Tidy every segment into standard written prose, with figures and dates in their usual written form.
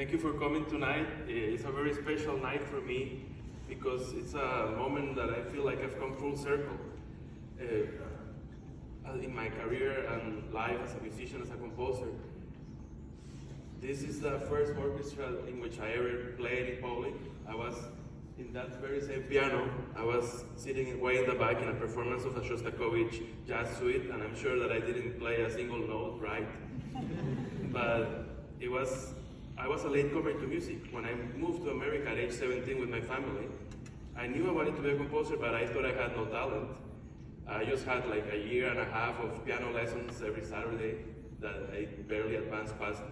Thank you for coming tonight. It's a very special night for me because it's a moment that I feel like I've come full circle in my career and life as a musician, as a composer. This is the first orchestra in which I ever played in public. I was in that very same piano. I was sitting way in the back in a performance of a Shostakovich jazz suite, and I'm sure that I didn't play a single note right. But I was a latecomer to music. When I moved to America at age 17 with my family, I knew I wanted to be a composer, but I thought I had no talent. I just had like a year and a half of piano lessons every Saturday that I barely advanced past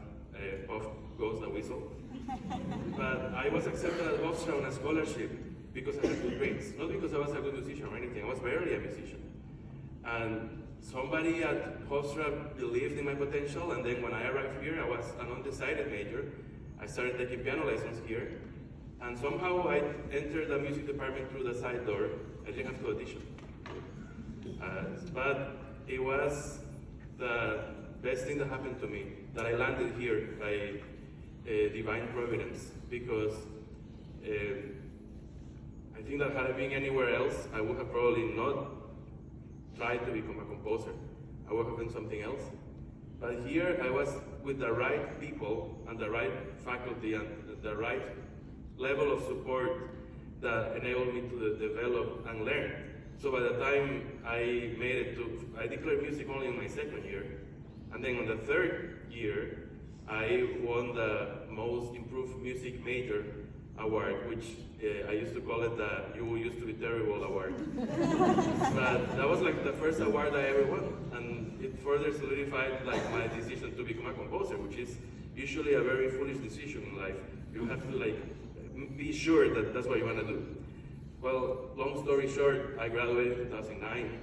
Off Goes the Whistle. But I was accepted at Hofstra on a scholarship because I had good grades, not because I was a good musician or anything. I was barely a musician. And somebody at Hofstra believed in my potential, and then when I arrived here, I was an undecided major. I started taking piano lessons here, and somehow I entered the music department through the side door. I didn't have to audition. But it was the best thing that happened to me, that I landed here by divine providence, because I think that had I been anywhere else, I would have probably not tried to become a composer. I would have done something else. But here I was with the right people and the right faculty and the right level of support that enabled me to develop and learn. So by the time I made it to, I declared music only in my second year. And then on the third year, I won the most improved music major award, which I used to call it the You Used to Be Terrible award. But that was like the first award I ever won, and it further solidified like my decision to become a composer, which is usually a very foolish decision in life. You have to like be sure that that's what you want to do. Well, long story short, I graduated in 2009,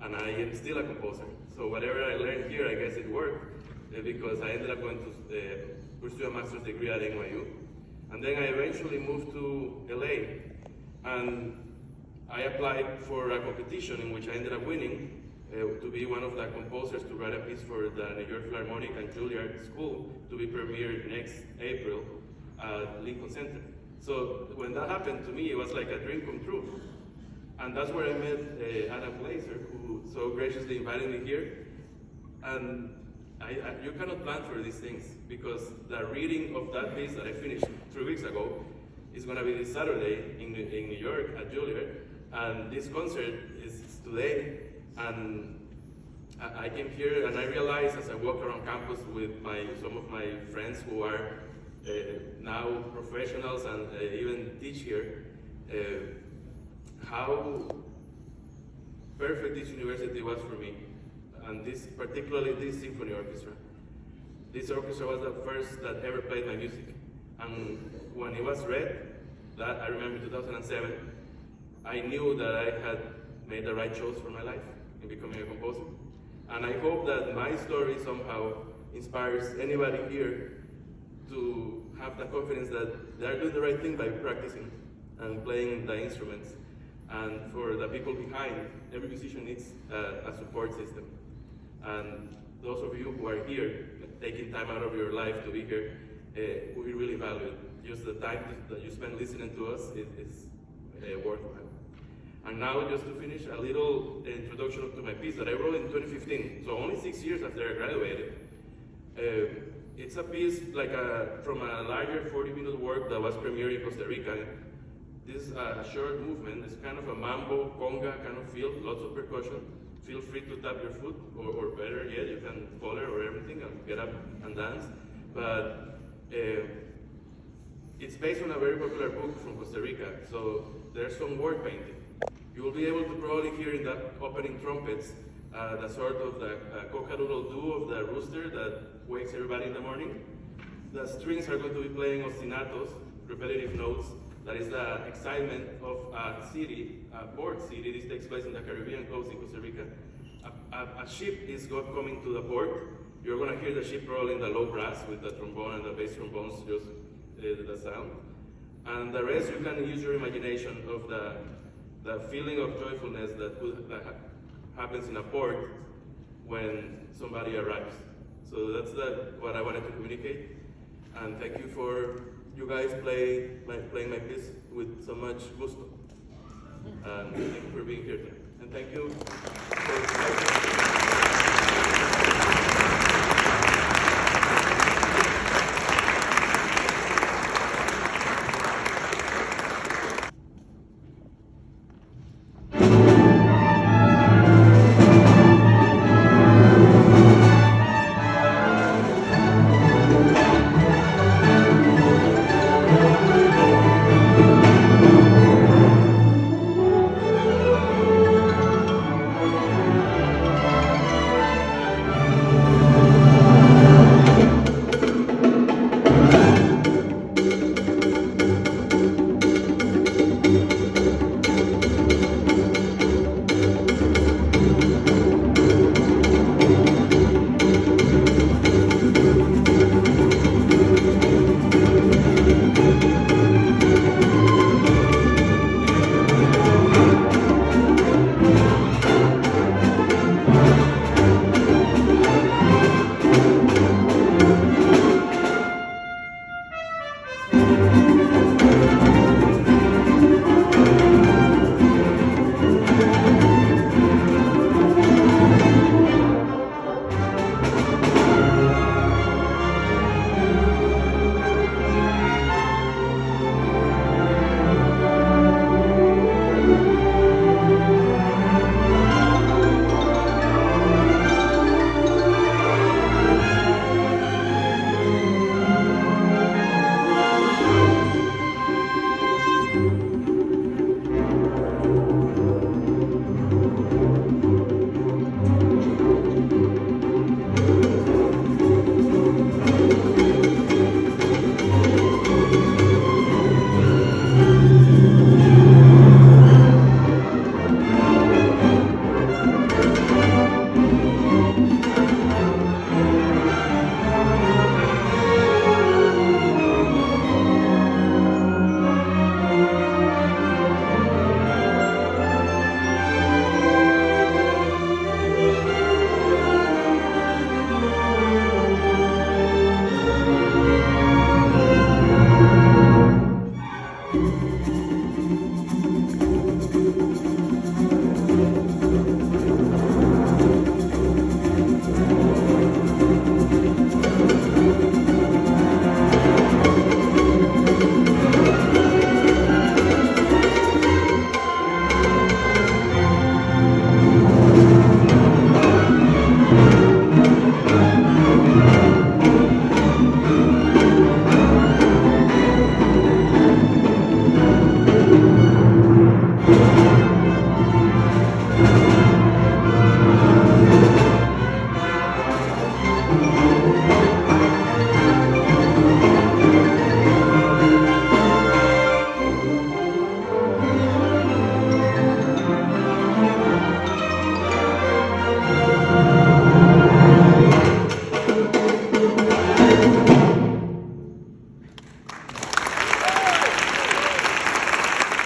and I am still a composer. So whatever I learned here, I guess it worked, because I ended up going to pursue a master's degree at NYU. And then I eventually moved to LA, and I applied for a competition in which I ended up winning to be one of the composers to write a piece for the New York Philharmonic and Juilliard School to be premiered next April at Lincoln Center. So when that happened to me, it was like a dream come true. And that's where I met Adam Glazer, who so graciously invited me here. And you cannot plan for these things, because the reading of that piece that I finished 3 weeks ago is going to be this Saturday in New York at Juilliard, and this concert is today. And I came here and I realized as I walk around campus with some of my friends who are now professionals and even teach here, how perfect this university was for me. And particularly this symphony orchestra. This orchestra was the first that ever played my music. And when it was read, that I remember 2007, I knew that I had made the right choice for my life in becoming a composer. And I hope that my story somehow inspires anybody here to have the confidence that they're doing the right thing by practicing and playing the instruments. And for the people behind, every musician needs a support system. And those of you who are here, taking time out of your life to be here, we really value it. Just the time that you spend listening to us is worthwhile. And now, just to finish, a little introduction to my piece that I wrote in 2015, so only 6 years after I graduated. It's a piece like from a larger 40-minute work that was premiered in Costa Rica. This is a short movement. It's kind of a mambo, conga kind of feel, lots of percussion. Feel free to tap your foot, or better yet, you can follow or everything and get up and dance. But it's based on a very popular book from Costa Rica, so there's some word painting. You will be able to probably hear in the opening trumpets the sort of the cock-a-doodle-doo of the rooster that wakes everybody in the morning. The strings are going to be playing ostinatos, repetitive notes. That is the excitement of a city, a port city. This takes place in the Caribbean coast in Costa Rica. A ship is coming to the port. You're going to hear the ship roll in the low brass with the trombone and the bass trombones, just the sound. And the rest, you can use your imagination of the feeling of joyfulness that happens in a port when somebody arrives. So that's what I wanted to communicate. And thank you for you guys playing my piece with so much gusto. And thank you for being here tonight. And thank you for